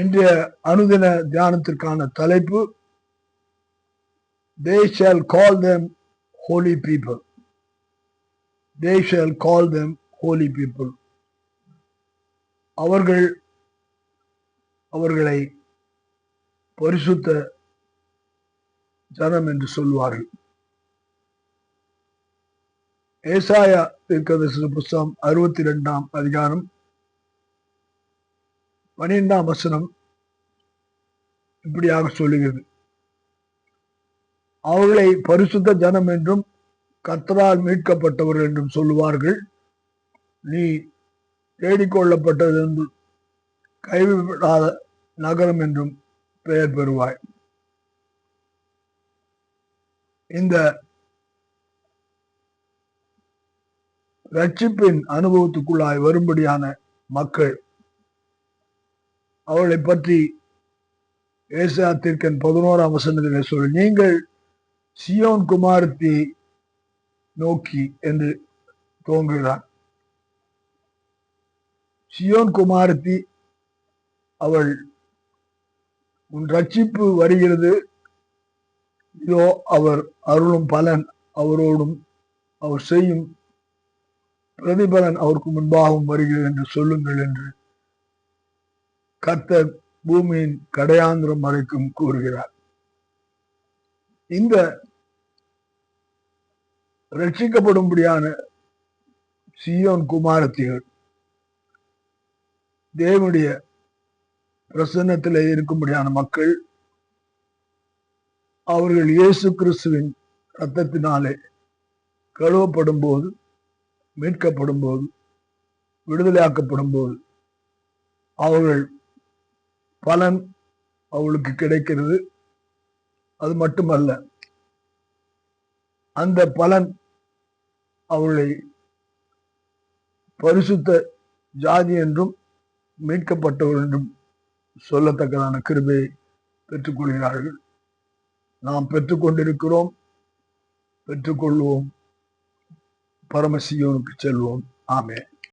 இன்றைய அனுதின தியானத்திற்கான தலைப்பு They shall call them holy people. They shall call them holy people. அவர்களை பரிசுத்த ஜனம் என்று சொல்வார்கள். ஏசாயா தீர்க்கதரிசன புத்தகம் 62 அதிகாரம் 12 வசனம் இப்படியாக சொல்லுகிறது. அவர்களை பரிசுத்த ஜனம் என்றும் கர்த்தரால் மீட்கப்பட்டவர்கள் என்றும் சொல்லுவார்கள். நீ தேடிக்கொள்ளப்பட்டது என்றும் கைவிடாத நகரம் என்றும் பெயர் பெறுவாய். இந்த ரட்சிப்பின் அனுபவத்துக்குள்ளாய் வரும்படியான மக்கள், அவளை பற்றி ஏசாயா தீர்க்கன் 11 வசனத்திலே சொல்லி, நீங்கள் சியோன் குமாரத்தி நோக்கி என்று துவங்குகிறார். சியோன் குமாரத்தி, அவள் உன் ரட்சிப்பு வருகிறது, இதோ அவர் அருளும் பலன் அவரோடும், அவர் செய்யும் பிரதிபலன் அவருக்கு முன்பாகவும் வருகிறது என்று சொல்லுங்கள் என்று கர்த்தர் பூமியின் கடையாந்திரம் வரைக்கும் கூறுகிறார். இந்த ரட்சிக்கப்படும்படியான சியோன் குமாரத்திகள் தேவனுடைய பிரசன்னத்திலே இருக்கும்படியான மக்கள், அவர்கள் இயேசு கிறிஸ்துவின் இரத்தத்தினாலே கழுவப்படும் போது, மீட்கப்படும் போது, விடுதலையாக்கப்படும் போது அவர்கள் பலன் அவளுக்கு கிடைக்கிறது. அது மட்டுமல்ல, அந்த பலன் அவளை பரிசுத்த ஜாதி என்றும் மீட்கப்பட்டவர் என்றும் சொல்லத்தக்கதான கிருபையை பெற்றுக்கொள்கிறார்கள். நாம் பெற்றுக்கொண்டிருக்கிறோம், பெற்றுக்கொள்வோம், பரமசியோனுக்கு செல்வோம். ஆமென்.